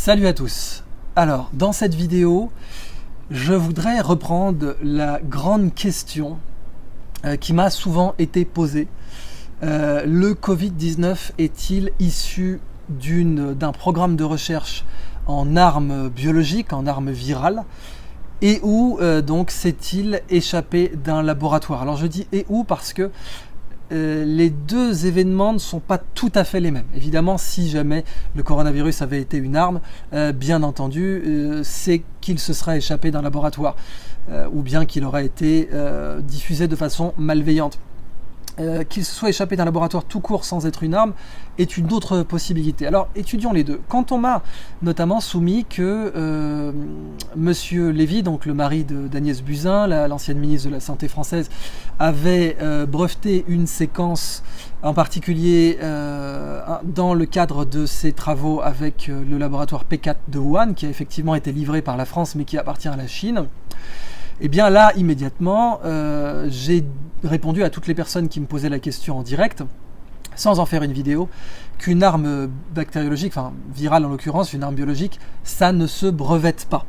Salut à tous. Alors, dans cette vidéo, je voudrais reprendre la grande question qui m'a souvent été posée. Le Covid-19 est-il issu d'un programme de recherche en armes biologiques, en armes virales, et où donc s'est-il échappé d'un laboratoire? Alors je dis et où parce que les deux événements ne sont pas tout à fait les mêmes. Évidemment, si jamais le coronavirus avait été une arme, bien entendu, c'est qu'il se serait échappé d'un laboratoire, ou bien qu'il aurait été diffusé de façon malveillante. Qu'il se soit échappé d'un laboratoire tout court sans être une arme est une autre possibilité. Alors étudions les deux. Quand on m'a notamment soumis que Monsieur Lévy, donc le mari d'Agnès Buzyn, l'ancienne ministre de la Santé française, avait breveté une séquence en particulier dans le cadre de ses travaux avec le laboratoire P4 de Wuhan, qui a effectivement été livré par la France mais qui appartient à la Chine, et bien là, immédiatement, j'ai répondu à toutes les personnes qui me posaient la question en direct, sans en faire une vidéo, qu'une arme bactériologique, enfin virale en l'occurrence, une arme biologique, ça ne se brevette pas.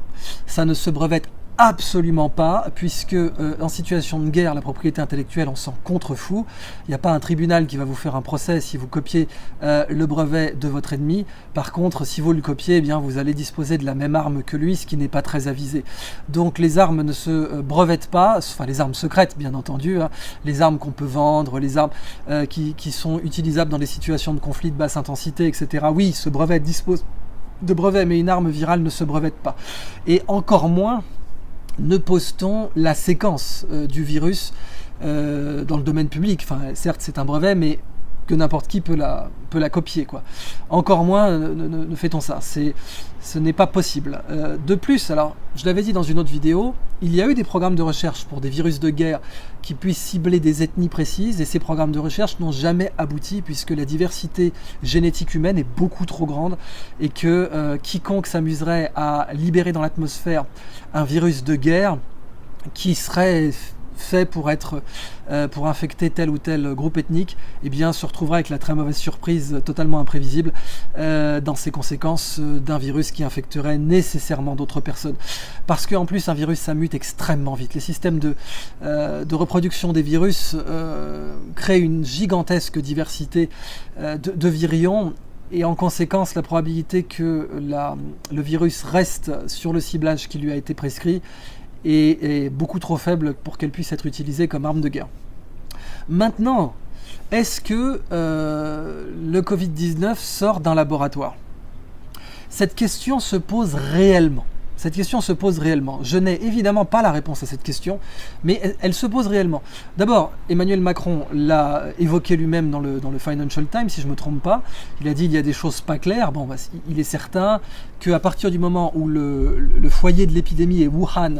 Ça ne se brevette absolument pas, puisque en situation de guerre, la propriété intellectuelle, on s'en contrefout. Il n'y a pas un tribunal qui va vous faire un procès si vous copiez le brevet de votre ennemi. Par contre, si vous le copiez, eh bien, vous allez disposer de la même arme que lui, ce qui n'est pas très avisé. Donc les armes ne se brevettent pas, enfin les armes secrètes bien entendu, hein, les armes qu'on peut vendre, les armes qui sont utilisables dans des situations de conflit de basse intensité, etc. Oui, ce brevet dispose de brevet, mais une arme virale ne se brevette pas. Et encore moins ne pose-t-on la séquence du virus dans le domaine public. Enfin, certes, c'est un brevet, mais que n'importe qui peut la copier, quoi. Encore moins ne fait-on ça. Ce n'est pas possible. De plus, alors, je l'avais dit dans une autre vidéo, il y a eu des programmes de recherche pour des virus de guerre qui puissent cibler des ethnies précises, et ces programmes de recherche n'ont jamais abouti, puisque la diversité génétique humaine est beaucoup trop grande, et que quiconque s'amuserait à libérer dans l'atmosphère un virus de guerre qui serait fait pour infecter tel ou tel groupe ethnique, eh bien se retrouvera avec la très mauvaise surprise totalement imprévisible dans ses conséquences d'un virus qui infecterait nécessairement d'autres personnes. Parce qu'en plus un virus ça mute extrêmement vite. Les systèmes de reproduction des virus créent une gigantesque diversité de virions, et en conséquence la probabilité que le virus reste sur le ciblage qui lui a été prescrit est beaucoup trop faible pour qu'elle puisse être utilisée comme arme de guerre. Maintenant, est-ce que le Covid-19 sort d'un laboratoire? Cette question se pose réellement. Cette question se pose réellement. Je n'ai évidemment pas la réponse à cette question, mais elle se pose réellement. D'abord, Emmanuel Macron l'a évoqué lui-même dans le Financial Times, si je ne me trompe pas. Il a dit qu'il y a des choses pas claires. Bon, bah, il est certain qu'à partir du moment où le foyer de l'épidémie est Wuhan,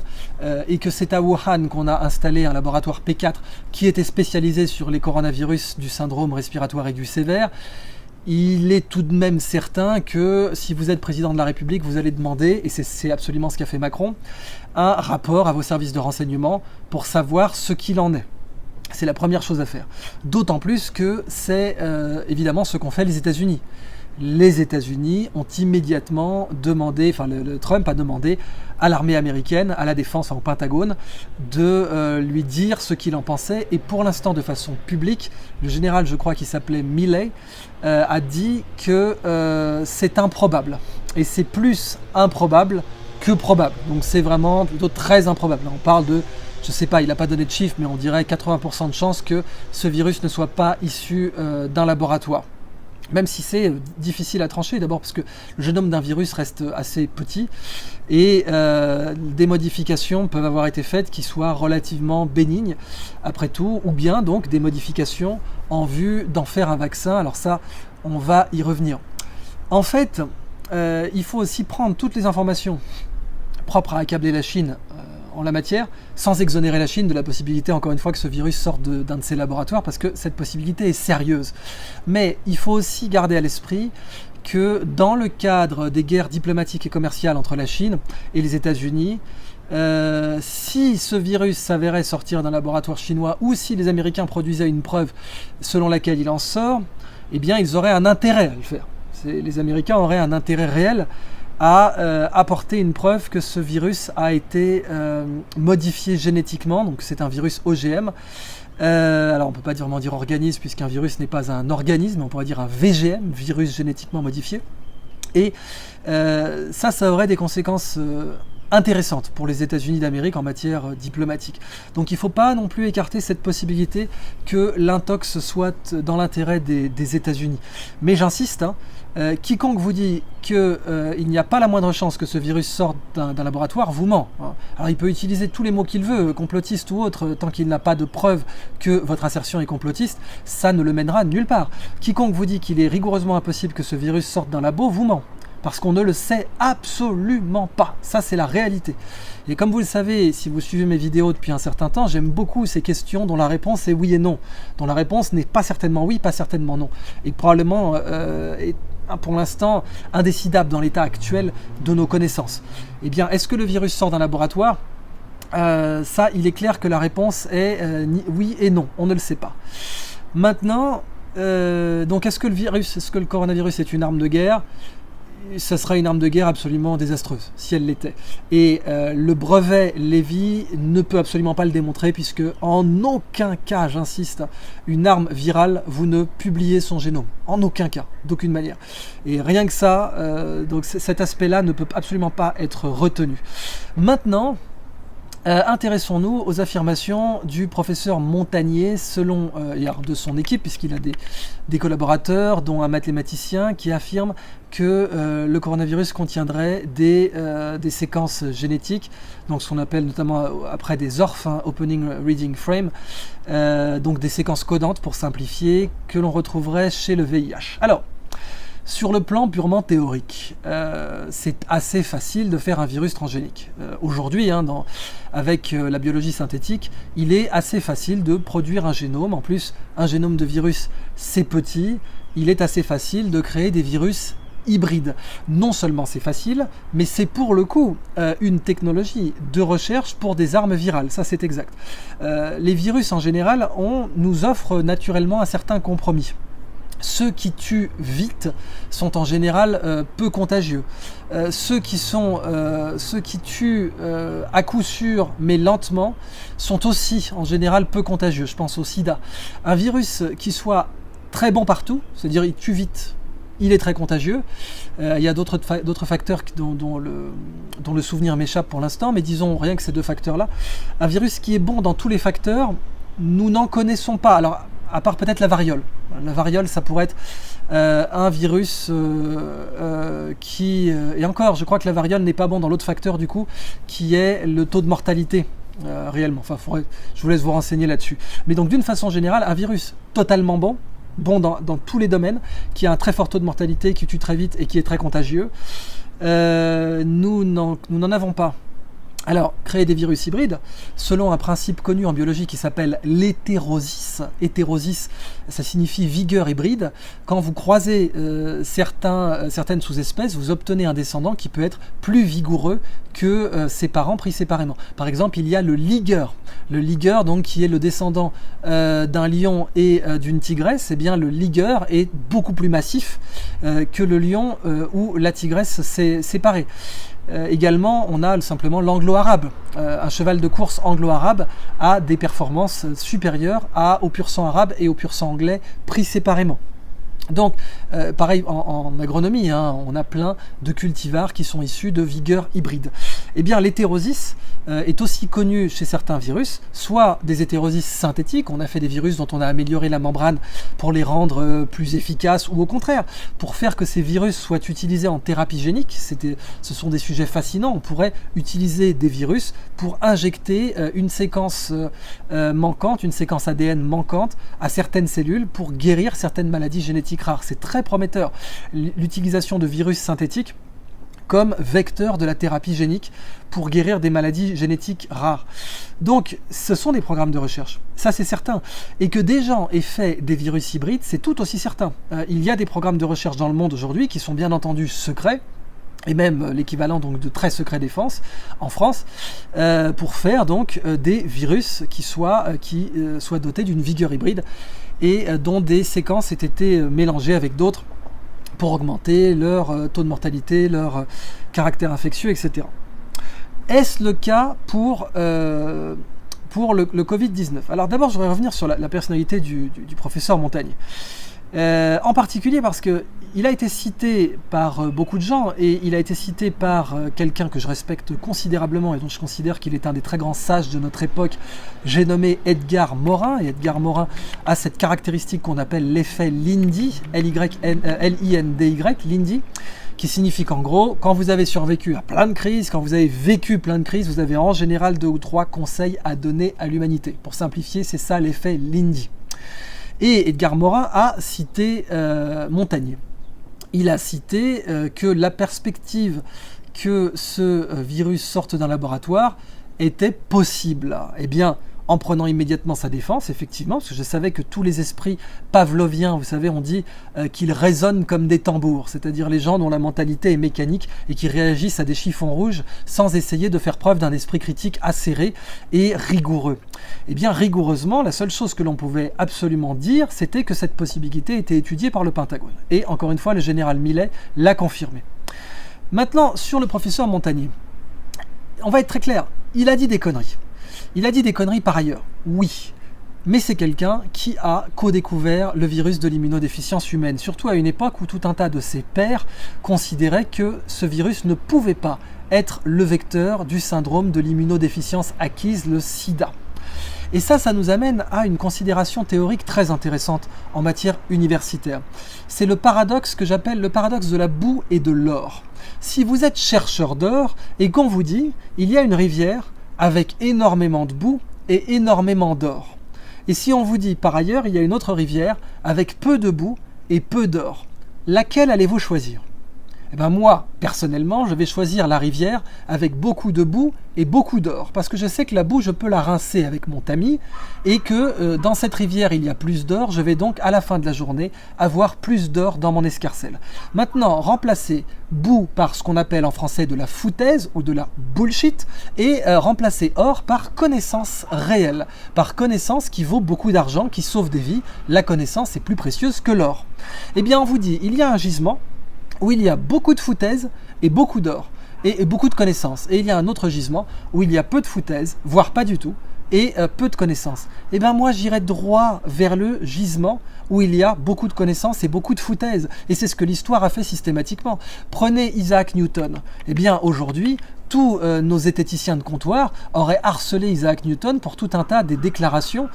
et que c'est à Wuhan qu'on a installé un laboratoire P4 qui était spécialisé sur les coronavirus du syndrome respiratoire aigu sévère, il est tout de même certain que si vous êtes président de la République, vous allez demander, et c'est absolument ce qu'a fait Macron, un rapport à vos services de renseignement pour savoir ce qu'il en est. C'est la première chose à faire. D'autant plus que c'est évidemment ce qu'ont fait les États-Unis. Les États-Unis ont immédiatement demandé, enfin le Trump a demandé à l'armée américaine, à la défense, au Pentagone, de lui dire ce qu'il en pensait. Et pour l'instant, de façon publique, le général, je crois qu'il s'appelait Milley, a dit que c'est improbable. Et c'est plus improbable que probable. Donc c'est vraiment plutôt très improbable. Là, on parle de, je sais pas, il n'a pas donné de chiffre, mais on dirait 80% de chances que ce virus ne soit pas issu d'un laboratoire. Même si c'est difficile à trancher, d'abord parce que le génome d'un virus reste assez petit et des modifications peuvent avoir été faites qui soient relativement bénignes après tout, ou bien donc des modifications en vue d'en faire un vaccin. Alors ça, on va y revenir. En fait, il faut aussi prendre toutes les informations propres à accabler la Chine en la matière, sans exonérer la Chine de la possibilité, encore une fois, que ce virus sorte d'un de ses laboratoires, parce que cette possibilité est sérieuse. Mais il faut aussi garder à l'esprit que dans le cadre des guerres diplomatiques et commerciales entre la Chine et les États-Unis, si ce virus s'avérait sortir d'un laboratoire chinois, ou si les Américains produisaient une preuve selon laquelle il en sort, eh bien ils auraient un intérêt à le faire. Les Américains auraient un intérêt réel a apporté une preuve que ce virus a été modifié génétiquement, donc c'est un virus OGM. Alors on ne peut pas vraiment dire organisme, puisqu'un virus n'est pas un organisme, on pourrait dire un VGM, virus génétiquement modifié. Et ça aurait des conséquences intéressante pour les États-Unis d'Amérique en matière diplomatique. Donc il ne faut pas non plus écarter cette possibilité que l'intox soit dans l'intérêt des États-Unis. Mais j'insiste, quiconque vous dit qu'il n'y a pas la moindre chance que ce virus sorte d'un laboratoire vous ment. Alors il peut utiliser tous les mots qu'il veut, complotiste ou autre, tant qu'il n'a pas de preuve que votre assertion est complotiste, ça ne le mènera nulle part. Quiconque vous dit qu'il est rigoureusement impossible que ce virus sorte d'un labo vous ment. Parce qu'on ne le sait absolument pas. Ça, c'est la réalité. Et comme vous le savez, si vous suivez mes vidéos depuis un certain temps, j'aime beaucoup ces questions dont la réponse est oui et non. Dont la réponse n'est pas certainement oui, pas certainement non. Et probablement est pour l'instant indécidable dans l'état actuel de nos connaissances. Eh bien, est-ce que le virus sort d'un laboratoire ? Ça, il est clair que la réponse est oui et non. On ne le sait pas. Maintenant, donc est-ce que le coronavirus est une arme de guerre ? Ça sera une arme de guerre absolument désastreuse, si elle l'était. Et le brevet Lévy ne peut absolument pas le démontrer, puisque en aucun cas, j'insiste, une arme virale, vous ne publiez son génome. En aucun cas, d'aucune manière. Et rien que ça, donc cet aspect-là ne peut absolument pas être retenu. Maintenant, intéressons-nous aux affirmations du professeur Montagnier, selon de son équipe, puisqu'il a des collaborateurs, dont un mathématicien, qui affirme que le coronavirus contiendrait des séquences génétiques, donc ce qu'on appelle notamment après des ORF, Opening Reading Frame, donc des séquences codantes pour simplifier, que l'on retrouverait chez le VIH. Alors, sur le plan purement théorique, c'est assez facile de faire un virus transgénique. Aujourd'hui, avec la biologie synthétique, il est assez facile de produire un génome. En plus, un génome de virus, c'est petit. Il est assez facile de créer des virus hybrides. Non seulement c'est facile, mais c'est pour le coup une technologie de recherche pour des armes virales. Ça, c'est exact. Les virus, en général, nous offrent naturellement un certain compromis. Ceux qui tuent vite sont en général peu contagieux. Ceux qui tuent à coup sûr mais lentement sont aussi en général peu contagieux. Je pense au sida. Un virus qui soit très bon partout, c'est-à-dire il tue vite, il est très contagieux. Il y a d'autres facteurs dont le souvenir m'échappe pour l'instant, mais disons rien que ces deux facteurs-là. Un virus qui est bon dans tous les facteurs, nous n'en connaissons pas. Alors, à part peut-être la variole. La variole, ça pourrait être un virus qui... et encore, je crois que la variole n'est pas bon dans l'autre facteur, du coup, qui est le taux de mortalité, réellement. Enfin, je vous laisse vous renseigner là-dessus. Mais donc, d'une façon générale, un virus totalement bon dans tous les domaines, qui a un très fort taux de mortalité, qui tue très vite et qui est très contagieux, nous n'en avons pas. Alors, créer des virus hybrides, selon un principe connu en biologie qui s'appelle l'hétérosis. Hétérosis, ça signifie vigueur hybride. Quand vous croisez certaines sous-espèces, vous obtenez un descendant qui peut être plus vigoureux que ses parents pris séparément. Par exemple, il y a le ligueur. Le ligueur, donc, qui est le descendant d'un lion et d'une tigresse, eh bien, le ligueur est beaucoup plus massif que le lion où la tigresse s'est séparée. Également, on a simplement l'anglo-arabe. Un cheval de course anglo-arabe a des performances supérieures au pur sang arabe et au pur sang anglais pris séparément. Donc, pareil en agronomie, on a plein de cultivars qui sont issus de vigueur hybride. Eh bien, l'hétérosis est aussi connu chez certains virus, soit des hétérosis synthétiques, on a fait des virus dont on a amélioré la membrane pour les rendre plus efficaces, ou au contraire, pour faire que ces virus soient utilisés en thérapie génique. Ce sont des sujets fascinants. On pourrait utiliser des virus pour injecter une séquence manquante, une séquence ADN manquante à certaines cellules pour guérir certaines maladies génétiques rares. C'est très prometteur, l'utilisation de virus synthétiques comme vecteur de la thérapie génique pour guérir des maladies génétiques rares. Donc, ce sont des programmes de recherche, ça c'est certain. Et que des gens aient fait des virus hybrides, c'est tout aussi certain. Il y a des programmes de recherche dans le monde aujourd'hui qui sont bien entendu secrets, et même l'équivalent donc de très secret défense en France, pour faire donc des virus qui soient dotés d'une vigueur hybride et dont des séquences aient été mélangées avec d'autres pour augmenter leur taux de mortalité, leur caractère infectieux, etc. Est-ce le cas pour le Covid-19 ? Alors d'abord, je voudrais revenir sur la personnalité du professeur Montagnier. En particulier parce qu'il a été cité par beaucoup de gens, et il a été cité par quelqu'un que je respecte considérablement et dont je considère qu'il est un des très grands sages de notre époque. J'ai nommé Edgar Morin, et Edgar Morin a cette caractéristique qu'on appelle l'effet Lindy, L-I-N-D-Y, Lindy, qui signifie qu'en gros, quand vous avez survécu à plein de crises, quand vous avez vécu plein de crises, vous avez en général 2 ou 3 conseils à donner à l'humanité. Pour simplifier, c'est ça l'effet Lindy. Et Edgar Morin a cité Montagnier. Il a cité que la perspective que ce virus sorte d'un laboratoire était possible. Eh bien, en prenant immédiatement sa défense, effectivement, parce que je savais que tous les esprits pavloviens, vous savez, on dit qu'ils résonnent comme des tambours, c'est-à-dire les gens dont la mentalité est mécanique et qui réagissent à des chiffons rouges sans essayer de faire preuve d'un esprit critique acéré et rigoureux. Eh bien, rigoureusement, la seule chose que l'on pouvait absolument dire, c'était que cette possibilité était étudiée par le Pentagone. Et encore une fois, le général Millet l'a confirmé. Maintenant, sur le professeur Montagnier, on va être très clair, il a dit des conneries. Il a dit des conneries par ailleurs, oui, mais c'est quelqu'un qui a co-découvert le virus de l'immunodéficience humaine, surtout à une époque où tout un tas de ses pairs considéraient que ce virus ne pouvait pas être le vecteur du syndrome de l'immunodéficience acquise, le SIDA. Et ça nous amène à une considération théorique très intéressante en matière universitaire. C'est le paradoxe que j'appelle le paradoxe de la boue et de l'or. Si vous êtes chercheur d'or et qu'on vous dit, il y a une rivière avec énormément de boue et énormément d'or. Et si on vous dit par ailleurs, il y a une autre rivière avec peu de boue et peu d'or, laquelle allez-vous choisir ? Eh bien moi, personnellement, je vais choisir la rivière avec beaucoup de boue et beaucoup d'or, parce que je sais que la boue, je peux la rincer avec mon tamis, et que dans cette rivière, il y a plus d'or, je vais donc à la fin de la journée avoir plus d'or dans mon escarcelle. Maintenant, remplacer boue par ce qu'on appelle en français de la foutaise ou de la bullshit, et remplacer or par connaissance réelle, par connaissance qui vaut beaucoup d'argent, qui sauve des vies. La connaissance est plus précieuse que l'or. Eh bien, on vous dit, il y a un gisement où il y a beaucoup de foutaise et beaucoup d'or, et beaucoup de connaissances. Et il y a un autre gisement où il y a peu de foutaise, voire pas du tout, et peu de connaissances. Et bien moi j'irai droit vers le gisement où il y a beaucoup de connaissances et beaucoup de foutaise. Et c'est ce que l'histoire a fait systématiquement. Prenez Isaac Newton. Eh bien aujourd'hui, tous nos zététiciens de comptoir auraient harcelé Isaac Newton pour tout un tas de déclarations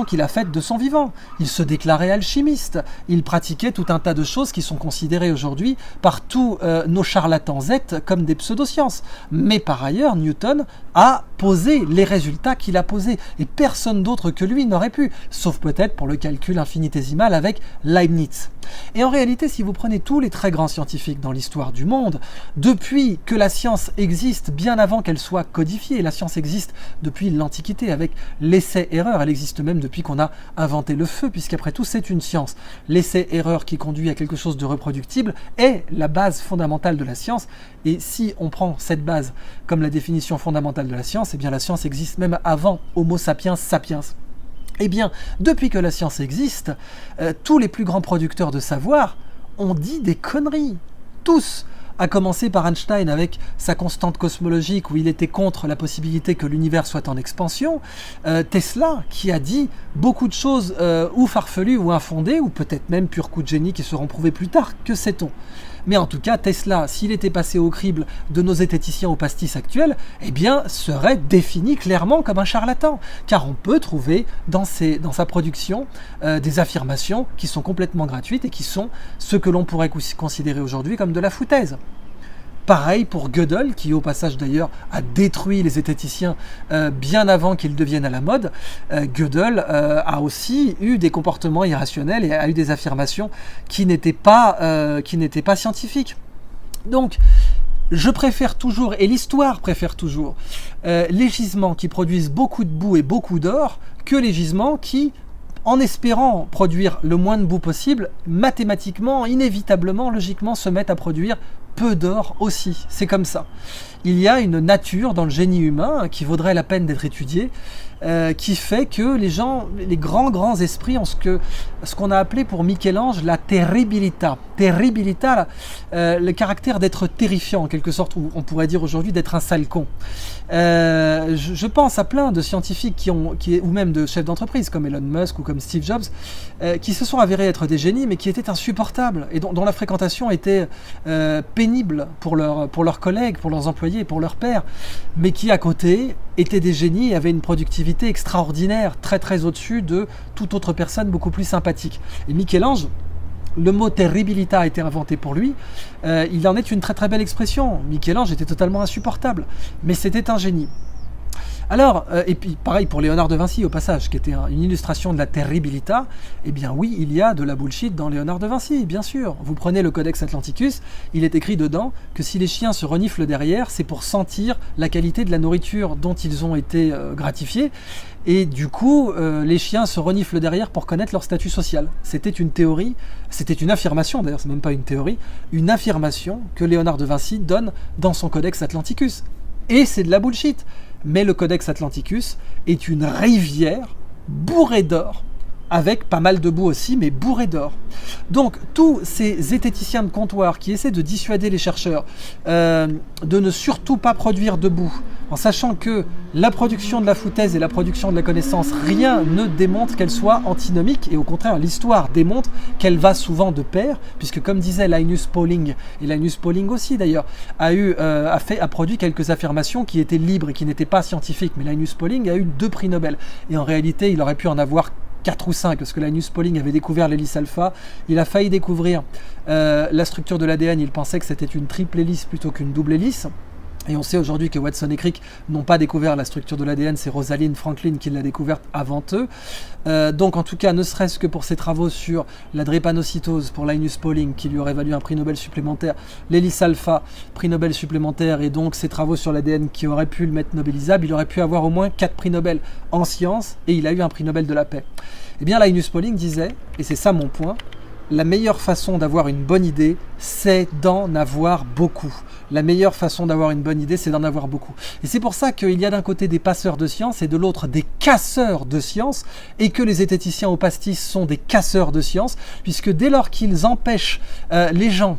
qu'il a faites de son vivant. Il se déclarait alchimiste, il pratiquait tout un tas de choses qui sont considérées aujourd'hui par tous nos charlatans Z comme des pseudosciences. Mais par ailleurs, Newton a posé les résultats qu'il a posés, et personne d'autre que lui n'aurait pu, sauf peut-être pour le calcul infinitésimal avec Leibniz. Et en réalité, si vous prenez tous les très grands scientifiques dans l'histoire du monde, depuis que la science existe, bien avant qu'elle soit codifiée, la science existe depuis l'Antiquité avec l'essai-erreur, elle existe même depuis qu'on a inventé le feu, puisqu'après tout c'est une science. L'essai-erreur qui conduit à quelque chose de reproductible est la base fondamentale de la science, et si on prend cette base comme la définition fondamentale de la science, eh bien la science existe même avant Homo sapiens sapiens. Eh bien, depuis que la science existe, tous les plus grands producteurs de savoir ont dit des conneries. Tous, à commencer par Einstein avec sa constante cosmologique où il était contre la possibilité que l'univers soit en expansion, Tesla qui a dit beaucoup de choses ou farfelues ou infondées, ou peut-être même pur coup de génie qui seront prouvés plus tard, que sait-on ? Mais en tout cas, Tesla, s'il était passé au crible de nos zététiciens au pastis actuels, eh bien, serait défini clairement comme un charlatan. Car on peut trouver dans sa production des affirmations qui sont complètement gratuites et qui sont ce que l'on pourrait considérer aujourd'hui comme de la foutaise. Pareil pour Gödel, qui au passage d'ailleurs a détruit les zététiciens bien avant qu'ils deviennent à la mode. Gödel a aussi eu des comportements irrationnels et a eu des affirmations qui n'étaient pas scientifiques. Donc, je préfère toujours, et l'histoire préfère toujours, les gisements qui produisent beaucoup de boue et beaucoup d'or que les gisements qui, en espérant produire le moins de boue possible, mathématiquement, inévitablement, logiquement, se mettent à produire peu d'or aussi. C'est comme ça. Il y a une nature dans le génie humain qui vaudrait la peine d'être étudiée, qui fait que les grands esprits ont ce qu'on a appelé pour Michel-Ange la terribilità. Terribilità, le caractère d'être terrifiant en quelque sorte, ou on pourrait dire aujourd'hui d'être un sale con. Je pense à plein de scientifiques ou même de chefs d'entreprise comme Elon Musk ou comme Steve Jobs, qui se sont avérés être des génies mais qui étaient insupportables et dont la fréquentation était pénible pour leurs collègues, pour leurs employés, pour leurs pairs, mais qui à côté étaient des génies et avaient une productivité extraordinaire, très au-dessus de toute autre personne beaucoup plus sympathique. Et Michel-Ange, le mot terribilità a été inventé pour lui, il en est une très belle expression. Michel-Ange était totalement insupportable, mais c'était un génie. Alors, et puis pareil pour Léonard de Vinci au passage, qui était une illustration de la terribilità, eh bien oui, il y a de la bullshit dans Léonard de Vinci, bien sûr. Vous prenez le Codex Atlanticus, il est écrit dedans que si les chiens se reniflent derrière, c'est pour sentir la qualité de la nourriture dont ils ont été gratifiés, et du coup, les chiens se reniflent derrière pour connaître leur statut social. C'était une théorie, c'était une affirmation, d'ailleurs c'est même pas une théorie, une affirmation que Léonard de Vinci donne dans son Codex Atlanticus. Et c'est de la bullshit. Mais le Codex Atlanticus est une rivière bourrée d'or, avec pas mal de boue aussi, mais bourrée d'or. Donc, tous ces zététiciens de comptoir qui essaient de dissuader les chercheurs de ne surtout pas produire de boue, en sachant que la production de la foutaise et la production de la connaissance, rien ne démontre qu'elle soit antinomique, et au contraire, l'histoire démontre qu'elle va souvent de pair, puisque comme disait Linus Pauling, et Linus Pauling aussi d'ailleurs, a produit quelques affirmations qui étaient libres et qui n'étaient pas scientifiques, mais Linus Pauling a eu 2 prix Nobel, et en réalité, il aurait pu en avoir 4 ou 5, parce que Linus Pauling avait découvert l'hélice alpha, il a failli découvrir la structure de l'ADN, il pensait que c'était une triple hélice plutôt qu'une double hélice. Et on sait aujourd'hui que Watson et Crick n'ont pas découvert la structure de l'ADN, c'est Rosalind Franklin qui l'a découverte avant eux. Donc en tout cas, ne serait-ce que pour ses travaux sur la drépanocytose pour Linus Pauling, qui lui aurait valu un prix Nobel supplémentaire, l'hélice alpha, prix Nobel supplémentaire, et donc ses travaux sur l'ADN qui auraient pu le mettre nobelisable, il aurait pu avoir au moins 4 prix Nobel en sciences, et il a eu un prix Nobel de la paix. Eh bien Linus Pauling disait, et c'est ça mon point, la meilleure façon d'avoir une bonne idée, c'est d'en avoir beaucoup. La meilleure façon d'avoir une bonne idée, c'est d'en avoir beaucoup. Et c'est pour ça qu'il y a d'un côté des passeurs de science et de l'autre des casseurs de science, et que les zététiciens au pastis sont des casseurs de science, puisque dès lors qu'ils empêchent les gens,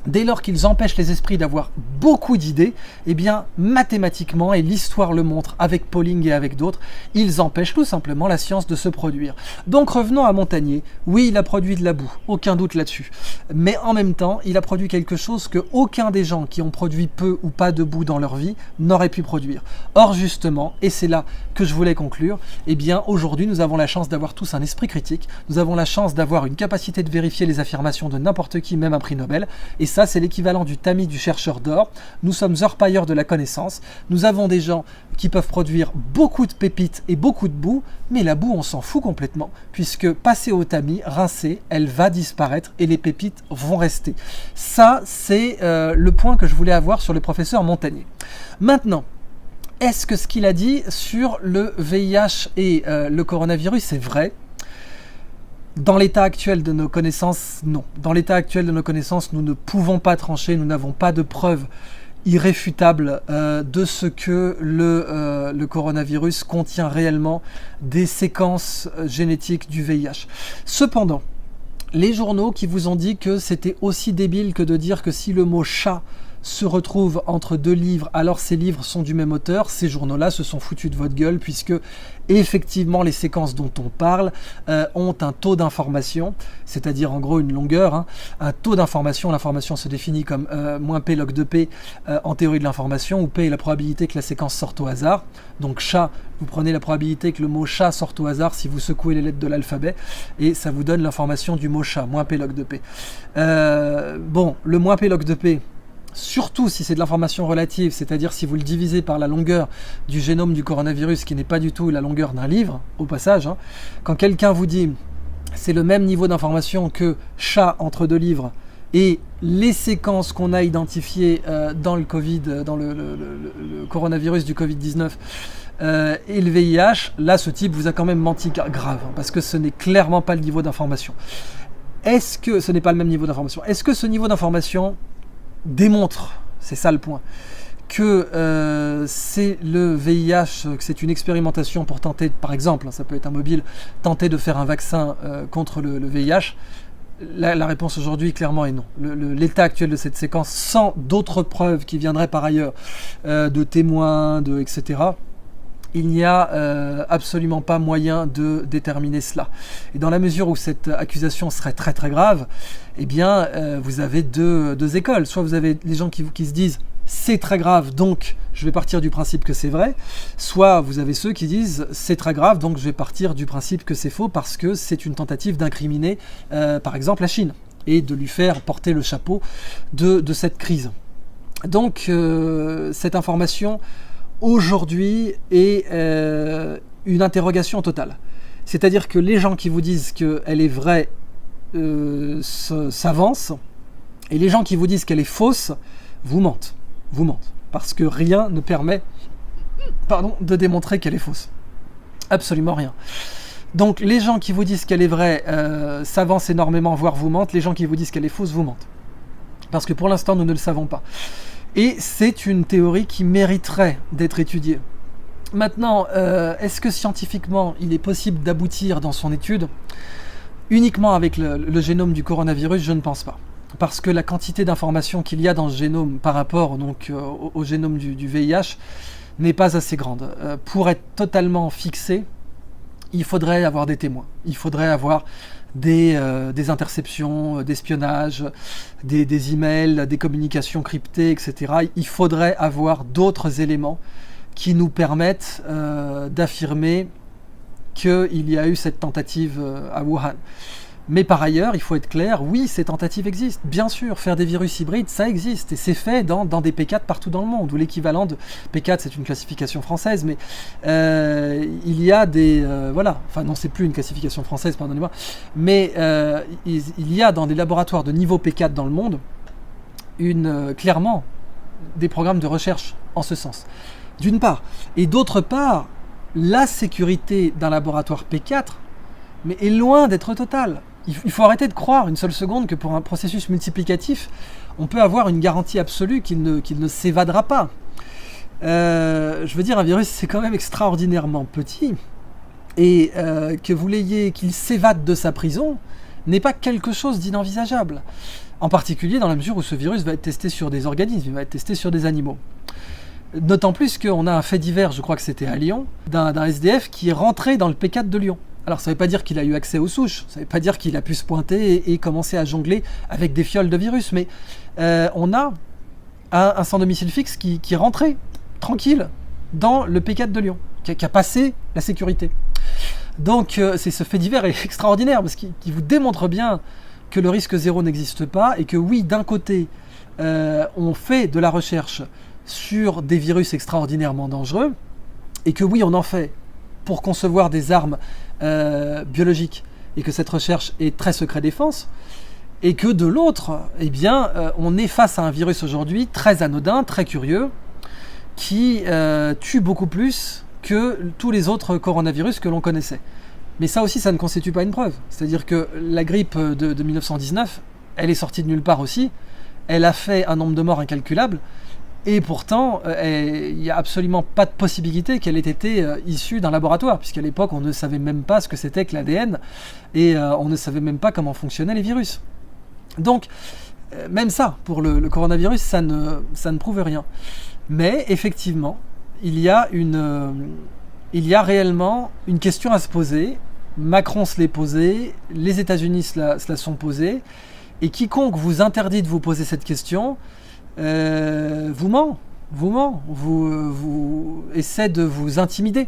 dès lors qu'ils empêchent les esprits d'avoir beaucoup d'idées, eh bien, mathématiquement, et l'histoire le montre avec Pauling et avec d'autres, ils empêchent tout simplement la science de se produire. Donc revenons à Montagnier. Oui, il a produit de la boue, aucun doute là-dessus. Mais en même temps, il a produit quelque chose que aucun des gens qui ont produit peu ou pas de boue dans leur vie n'aurait pu produire. Or justement, et c'est là que je voulais conclure, eh bien, aujourd'hui, nous avons la chance d'avoir tous un esprit critique, nous avons la chance d'avoir une capacité de vérifier les affirmations de n'importe qui, même un prix Nobel, et ça, c'est l'équivalent du tamis du chercheur d'or. Nous sommes orpailleurs de la connaissance. Nous avons des gens qui peuvent produire beaucoup de pépites et beaucoup de boue, mais la boue, on s'en fout complètement, puisque passée au tamis, rincée, elle va disparaître et les pépites vont rester. Ça, c'est le point que je voulais avoir sur le professeur Montagnier. Maintenant, est-ce que ce qu'il a dit sur le VIH et le coronavirus est vrai ? Dans l'état actuel de nos connaissances, non. Dans l'état actuel de nos connaissances, nous ne pouvons pas trancher, nous n'avons pas de preuves irréfutables de ce que le coronavirus contient réellement des séquences génétiques du VIH. Cependant, les journaux qui vous ont dit que c'était aussi débile que de dire que si le mot chat se retrouve entre 2 livres, alors ces livres sont du même auteur, ces journaux-là se sont foutus de votre gueule, puisque effectivement les séquences dont on parle ont un taux d'information, c'est-à-dire en gros une longueur, un taux d'information. L'information se définit comme moins P log de P en théorie de l'information, où P est la probabilité que la séquence sorte au hasard. Donc chat, vous prenez la probabilité que le mot chat sorte au hasard si vous secouez les lettres de l'alphabet, et ça vous donne l'information du mot chat, moins P log de P. Bon, le moins P log de P, surtout si c'est de l'information relative, c'est-à-dire si vous le divisez par la longueur du génome du coronavirus, qui n'est pas du tout la longueur d'un livre, au passage, quand quelqu'un vous dit c'est le même niveau d'information que chat entre 2 livres, et les séquences qu'on a identifiées dans le Covid, dans le coronavirus du Covid-19 et le VIH, là ce type vous a quand même menti grave, parce que ce n'est clairement pas le niveau d'information. Est-ce que ce n'est pas le même niveau d'information ? Est-ce que ce niveau d'information démontre, c'est ça le point, que c'est le VIH, que c'est une expérimentation pour tenter, par exemple, ça peut être un mobile, tenter de faire un vaccin contre le VIH, la réponse aujourd'hui clairement est non. L'état actuel de cette séquence, sans d'autres preuves qui viendraient par ailleurs, de témoins, etc., il n'y a absolument pas moyen de déterminer cela. Et dans la mesure où cette accusation serait très très grave, eh bien vous avez deux écoles. Soit vous avez les gens qui se disent c'est très grave, donc je vais partir du principe que c'est vrai, soit vous avez ceux qui disent c'est très grave, donc je vais partir du principe que c'est faux parce que c'est une tentative d'incriminer par exemple la Chine et de lui faire porter le chapeau de cette crise. Donc cette information aujourd'hui est une interrogation totale. C'est-à-dire que les gens qui vous disent qu'elle est vraie s'avancent, et les gens qui vous disent qu'elle est fausse vous mentent. Parce que rien ne permet de démontrer qu'elle est fausse. Absolument rien. Donc les gens qui vous disent qu'elle est vraie s'avancent énormément, voire vous mentent. Les gens qui vous disent qu'elle est fausse vous mentent. Parce que pour l'instant, nous ne le savons pas. Et c'est une théorie qui mériterait d'être étudiée. Maintenant, est-ce que scientifiquement, il est possible d'aboutir dans son étude uniquement avec le génome du coronavirus? Je ne pense pas. Parce que la quantité d'informations qu'il y a dans ce génome par rapport donc, au génome du VIH n'est pas assez grande. Pour être totalement fixé, il faudrait avoir des témoins. Il faudrait avoir des interceptions, d'espionnage, des emails, des communications cryptées, etc. Il faudrait avoir d'autres éléments qui nous permettent d'affirmer qu'il y a eu cette tentative à Wuhan. Mais par ailleurs, il faut être clair, oui, ces tentatives existent. Bien sûr, faire des virus hybrides, ça existe. Et c'est fait dans des P4 partout dans le monde, où l'équivalent de P4, c'est une classification française, mais il y a des... voilà, enfin non, c'est plus une classification française, pardonnez-moi, mais il y a dans des laboratoires de niveau P4 dans le monde, clairement, des programmes de recherche en ce sens. D'une part. Et d'autre part, la sécurité d'un laboratoire P4 mais est loin d'être totale. Il faut arrêter de croire une seule seconde que pour un processus multiplicatif, on peut avoir une garantie absolue qu'il ne s'évadera pas. Je veux dire, un virus, c'est quand même extraordinairement petit, et que vous l'ayez, qu'il s'évade de sa prison, n'est pas quelque chose d'inenvisageable. En particulier dans la mesure où ce virus va être testé sur des organismes, il va être testé sur des animaux. D'autant plus qu'on a un fait divers, je crois que c'était à Lyon, d'un SDF qui est rentré dans le P4 de Lyon. Alors ça ne veut pas dire qu'il a eu accès aux souches, ça ne veut pas dire qu'il a pu se pointer et commencer à jongler avec des fioles de virus, mais on a un sans domicile fixe qui est rentré, tranquille, dans le P4 de Lyon, qui a passé la sécurité. Donc ce fait divers est extraordinaire, parce qu'il vous démontre bien que le risque zéro n'existe pas, et que oui, d'un côté, on fait de la recherche sur des virus extraordinairement dangereux, et que oui, on en fait pour concevoir des armes biologiques, et que cette recherche est très secret défense, et que de l'autre, eh bien, on est face à un virus aujourd'hui très anodin, très curieux, qui tue beaucoup plus que tous les autres coronavirus que l'on connaissait. Mais ça aussi, ça ne constitue pas une preuve. C'est-à-dire que la grippe de 1919, elle est sortie de nulle part aussi, elle a fait un nombre de morts incalculable, et pourtant, il n'y a absolument pas de possibilité qu'elle ait été issue d'un laboratoire, puisqu'à l'époque, on ne savait même pas ce que c'était que l'ADN, et on ne savait même pas comment fonctionnaient les virus. Donc, même ça, pour le coronavirus, ça ne prouve rien. Mais effectivement, il y a réellement une question à se poser. Macron se l'est posée, les États-Unis se la sont posée, et quiconque vous interdit de vous poser cette question vous ment, vous essaie de vous intimider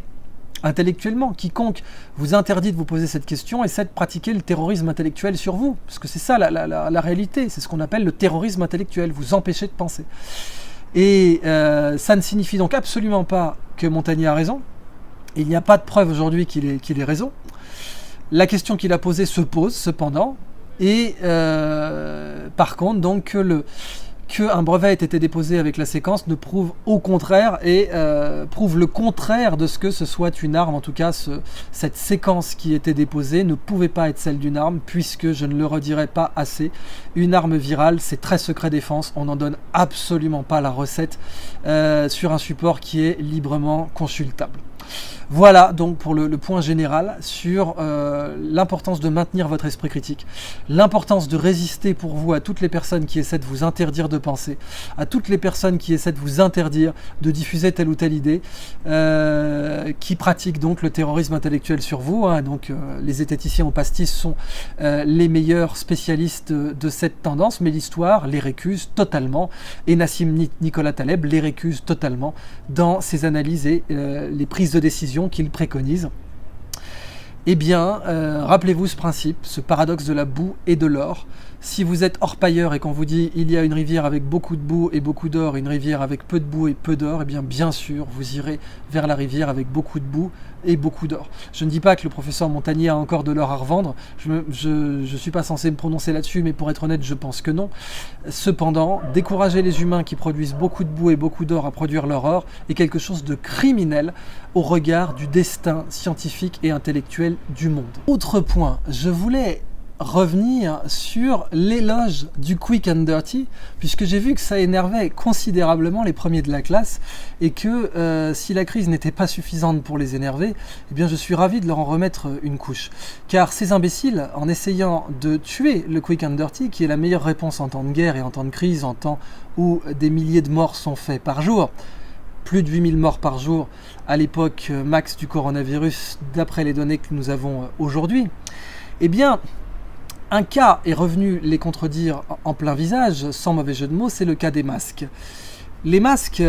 intellectuellement. Quiconque vous interdit de vous poser cette question essaie de pratiquer le terrorisme intellectuel sur vous, parce que c'est ça la réalité, c'est ce qu'on appelle le terrorisme intellectuel, vous empêcher de penser. Et ça ne signifie donc absolument pas que Montagnier a raison. Il n'y a pas de preuve aujourd'hui qu'il ait raison. La question qu'il a posée se pose cependant, et par contre donc qu'un brevet ait été déposé avec la séquence ne prouve au contraire et prouve le contraire de ce que ce soit une arme. En tout cas, cette séquence qui était déposée ne pouvait pas être celle d'une arme, puisque, je ne le redirai pas assez, une arme virale, c'est très secret défense, on n'en donne absolument pas la recette sur un support qui est librement consultable. Voilà donc pour le point général sur l'importance de maintenir votre esprit critique, l'importance de résister pour vous à toutes les personnes qui essaient de vous interdire de penser, à toutes les personnes qui essaient de vous interdire de diffuser telle ou telle idée, qui pratiquent donc le terrorisme intellectuel sur vous. Donc les zététiciens au pastis sont les meilleurs spécialistes de cette tendance, mais l'histoire les récuse totalement, et Nassim Nicolas Taleb les récuse totalement dans ses analyses et les prises de décision qu'il préconise. Eh bien, rappelez-vous ce principe, ce paradoxe de la boue et de l'or. Si vous êtes orpailleur et qu'on vous dit il y a une rivière avec beaucoup de boue et beaucoup d'or, une rivière avec peu de boue et peu d'or, eh bien sûr, vous irez vers la rivière avec beaucoup de boue et beaucoup d'or. Je ne dis pas que le professeur Montagnier a encore de l'or à revendre, je suis pas censé me prononcer là-dessus, mais pour être honnête, je pense que non. Cependant, décourager les humains qui produisent beaucoup de boue et beaucoup d'or à produire leur or est quelque chose de criminel au regard du destin scientifique et intellectuel du monde. Autre point, je voulais revenir sur l'éloge du quick and dirty, puisque j'ai vu que ça énervait considérablement les premiers de la classe, et que si la crise n'était pas suffisante pour les énerver, eh bien je suis ravi de leur en remettre une couche. Car ces imbéciles, en essayant de tuer le quick and dirty, qui est la meilleure réponse en temps de guerre et en temps de crise, en temps où des milliers de morts sont faits par jour, plus de 8000 morts par jour à l'époque max du coronavirus, d'après les données que nous avons aujourd'hui, eh bien un cas est revenu les contredire en plein visage, sans mauvais jeu de mots, c'est le cas des masques. Les masques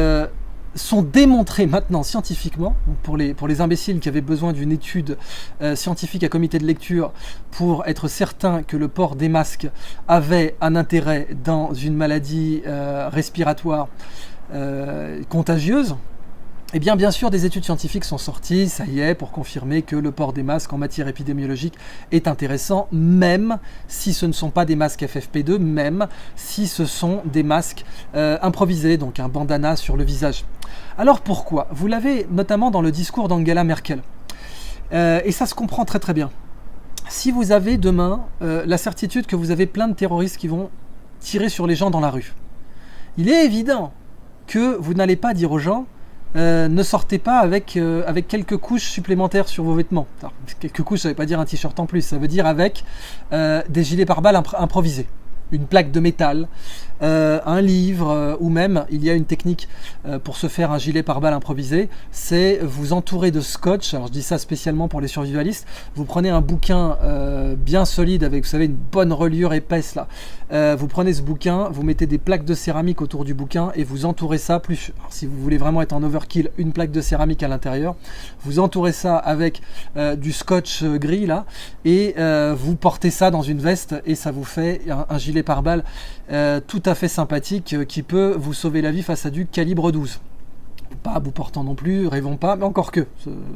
sont démontrés maintenant scientifiquement, pour les imbéciles qui avaient besoin d'une étude scientifique à comité de lecture pour être certain que le port des masques avait un intérêt dans une maladie respiratoire contagieuse. Eh bien sûr, des études scientifiques sont sorties, ça y est, pour confirmer que le port des masques en matière épidémiologique est intéressant, même si ce ne sont pas des masques FFP2, même si ce sont des masques improvisés, donc un bandana sur le visage. Alors pourquoi ? Vous l'avez notamment dans le discours d'Angela Merkel. Et ça se comprend très très bien. Si vous avez demain la certitude que vous avez plein de terroristes qui vont tirer sur les gens dans la rue, il est évident que vous n'allez pas dire aux gens ne sortez pas avec quelques couches supplémentaires sur vos vêtements. Alors, quelques couches, ça ne veut pas dire un t-shirt en plus, ça veut dire avec des gilets pare-balles improvisés, une plaque de métal, un livre, ou même il y a une technique pour se faire un gilet pare-balles improvisé, c'est vous entourer de scotch. Alors je dis ça spécialement pour les survivalistes. Vous prenez un bouquin bien solide avec, vous savez, une bonne reliure épaisse là. Vous prenez ce bouquin, vous mettez des plaques de céramique autour du bouquin et vous entourez ça, plus, alors, si vous voulez vraiment être en overkill, une plaque de céramique à l'intérieur. Vous entourez ça avec du scotch gris là, et vous portez ça dans une veste et ça vous fait un gilet pare-balles tout à fait sympathique qui peut vous sauver la vie face à du calibre 12. Pas à bout portant non plus, rêvons pas, mais encore que,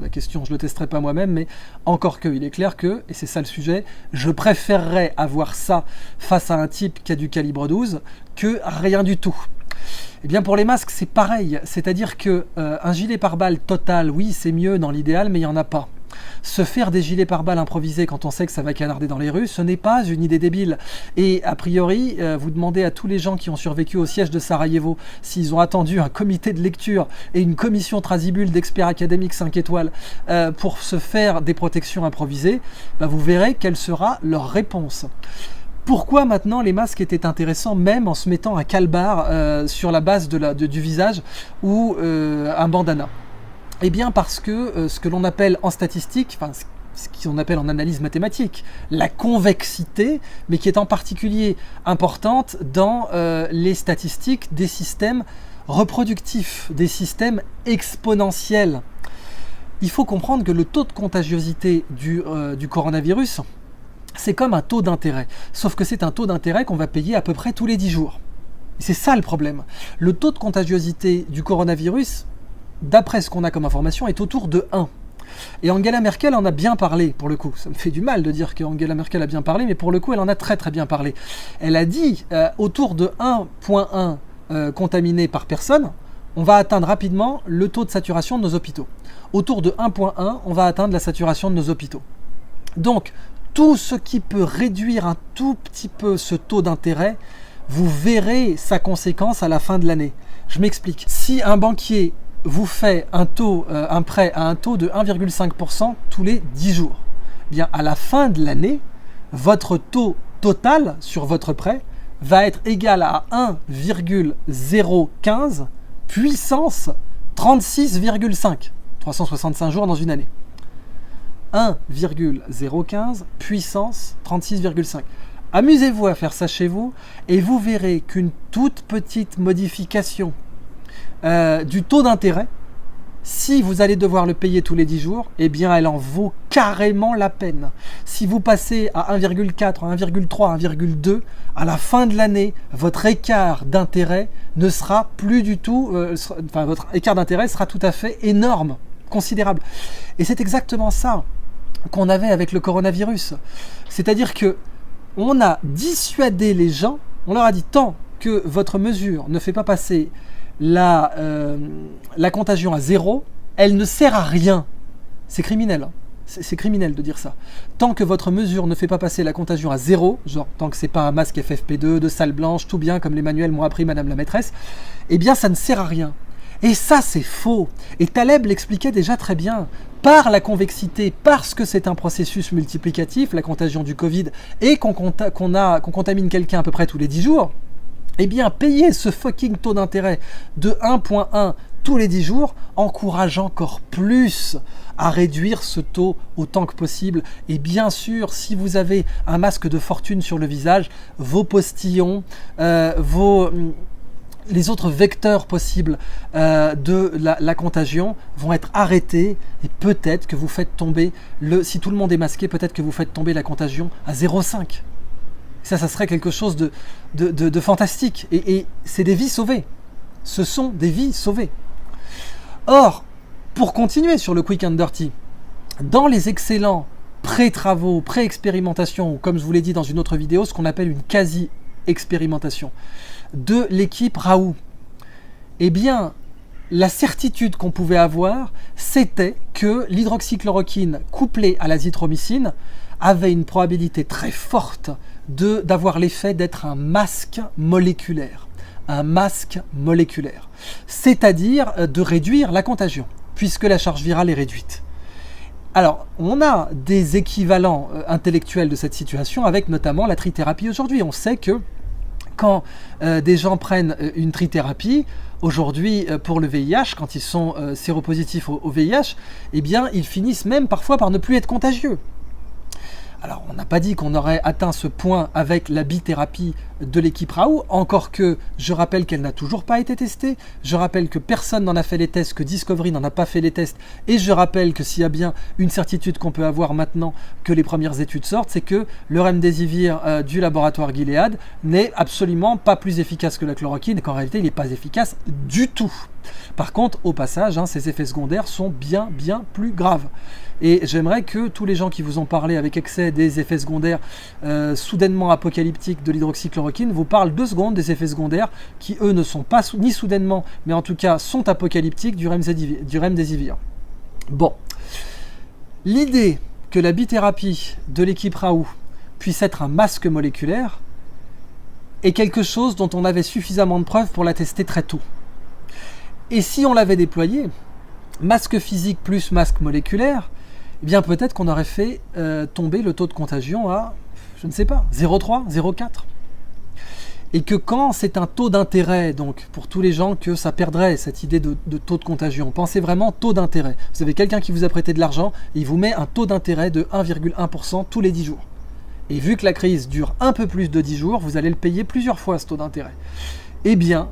la question je le testerai pas moi-même, mais encore que, il est clair que, et c'est ça le sujet, je préférerais avoir ça face à un type qui a du calibre 12 que rien du tout. Et bien pour les masques c'est pareil, c'est-à-dire que un gilet pare-balles total, oui c'est mieux dans l'idéal, mais il n'y en a pas. Se faire des gilets pare-balles improvisés quand on sait que ça va canarder dans les rues, ce n'est pas une idée débile. Et a priori, vous demandez à tous les gens qui ont survécu au siège de Sarajevo s'ils ont attendu un comité de lecture et une commission Trasibule d'experts académiques 5 étoiles pour se faire des protections improvisées, vous verrez quelle sera leur réponse. Pourquoi maintenant les masques étaient intéressants, même en se mettant un calbar sur la base du visage ou un bandana ? Eh bien parce que ce que l'on appelle en statistique, enfin ce qu'on appelle en analyse mathématique, la convexité, mais qui est en particulier importante dans les statistiques des systèmes reproductifs, des systèmes exponentiels. Il faut comprendre que le taux de contagiosité du coronavirus, c'est comme un taux d'intérêt, sauf que c'est un taux d'intérêt qu'on va payer à peu près tous les 10 jours. C'est ça le problème. Le taux de contagiosité du coronavirus, d'après ce qu'on a comme information, est autour de 1. Et Angela Merkel en a bien parlé, pour le coup. Ça me fait du mal de dire qu'Angela Merkel a bien parlé, mais pour le coup, elle en a très très bien parlé. Elle a dit, autour de 1,1 contaminés par personne, on va atteindre rapidement le taux de saturation de nos hôpitaux. Autour de 1,1, on va atteindre la saturation de nos hôpitaux. Donc, tout ce qui peut réduire un tout petit peu ce taux d'intérêt, vous verrez sa conséquence à la fin de l'année. Je m'explique. Si un banquier vous fait un prêt à un taux de 1,5% tous les 10 jours, eh bien à la fin de l'année, votre taux total sur votre prêt va être égal à 1,015 puissance 36,5. 365 jours dans une année. 1,015 puissance 36,5. Amusez-vous à faire ça chez vous et vous verrez qu'une toute petite modification du taux d'intérêt, si vous allez devoir le payer tous les 10 jours, eh bien elle en vaut carrément la peine. Si vous passez à 1,4, 1,3, 1,2, à la fin de l'année, votre écart d'intérêt ne sera plus du tout, votre écart d'intérêt sera tout à fait énorme, considérable. Et c'est exactement ça qu'on avait avec le coronavirus. C'est-à-dire que on a dissuadé les gens, on leur a dit tant que votre mesure ne fait pas passer la contagion à 0, elle ne sert à rien. C'est criminel. C'est criminel de dire ça. Tant que votre mesure ne fait pas passer la contagion à 0, genre tant que c'est pas un masque FFP2, de salle blanche, tout bien comme les manuels m'ont appris Madame la maîtresse, eh bien ça ne sert à rien. Et ça c'est faux. Et Taleb l'expliquait déjà très bien. Par la convexité, parce que c'est un processus multiplicatif, la contagion du Covid, et qu'on contamine quelqu'un à peu près tous les 10 jours, eh bien payer ce fucking taux d'intérêt de 1,1 tous les 10 jours encourage encore plus à réduire ce taux autant que possible. Et bien sûr, si vous avez un masque de fortune sur le visage, vos postillons, les autres vecteurs possibles de la contagion vont être arrêtés et peut-être que vous faites tomber, si tout le monde est masqué, peut-être que vous faites tomber la contagion à 0,5. Ça serait quelque chose de fantastique. Et c'est des vies sauvées. Ce sont des vies sauvées. Or, pour continuer sur le quick and dirty, dans les excellents pré-travaux, pré-expérimentation, ou comme je vous l'ai dit dans une autre vidéo, ce qu'on appelle une quasi-expérimentation de l'équipe Raoult, eh bien, la certitude qu'on pouvait avoir, c'était que l'hydroxychloroquine couplée à l'azithromycine avait une probabilité très forte d'avoir l'effet d'être un masque moléculaire. Un masque moléculaire. C'est-à-dire de réduire la contagion, puisque la charge virale est réduite. Alors, on a des équivalents intellectuels de cette situation avec notamment la trithérapie aujourd'hui. On sait que quand des gens prennent une trithérapie, aujourd'hui pour le VIH, quand ils sont séropositifs au VIH, eh bien ils finissent même parfois par ne plus être contagieux. Alors, on n'a pas dit qu'on aurait atteint ce point avec la bithérapie de l'équipe Raoult, encore que je rappelle qu'elle n'a toujours pas été testée, je rappelle que personne n'en a fait les tests, que Discovery n'en a pas fait les tests, et je rappelle que s'il y a bien une certitude qu'on peut avoir maintenant que les premières études sortent, c'est que le remdesivir du laboratoire Gilead n'est absolument pas plus efficace que la chloroquine, et qu'en réalité il n'est pas efficace du tout. Par contre, au passage, ces effets secondaires sont bien plus graves. Et j'aimerais que tous les gens qui vous ont parlé avec excès des effets secondaires soudainement apocalyptiques de l'hydroxychloroquine vous parlent 2 secondes des effets secondaires qui, eux, ne sont pas ni soudainement, mais en tout cas sont apocalyptiques du remdesivir. Bon. L'idée que la bithérapie de l'équipe Raoult puisse être un masque moléculaire est quelque chose dont on avait suffisamment de preuves pour la tester très tôt. Et si on l'avait déployé, masque physique plus masque moléculaire, eh bien peut-être qu'on aurait fait tomber le taux de contagion à, je ne sais pas, 0,3, 0,4. Et que quand c'est un taux d'intérêt, donc pour tous les gens que ça perdrait cette idée de taux de contagion, pensez vraiment taux d'intérêt. Vous avez quelqu'un qui vous a prêté de l'argent, et il vous met un taux d'intérêt de 1,1% tous les 10 jours. Et vu que la crise dure un peu plus de 10 jours, vous allez le payer plusieurs fois ce taux d'intérêt. Eh bien,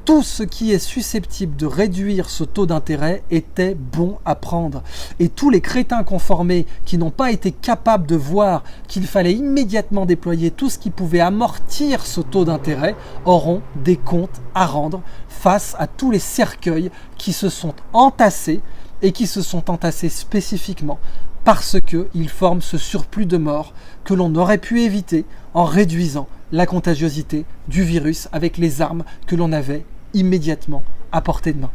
tout ce qui est susceptible de réduire ce taux d'intérêt était bon à prendre. Et tous les crétins conformés qui n'ont pas été capables de voir qu'il fallait immédiatement déployer tout ce qui pouvait amortir ce taux d'intérêt auront des comptes à rendre face à tous les cercueils qui se sont entassés et qui se sont entassés spécifiquement parce qu'ils forment ce surplus de morts que l'on aurait pu éviter en réduisant la contagiosité du virus avec les armes que l'on avait immédiatement à portée de main.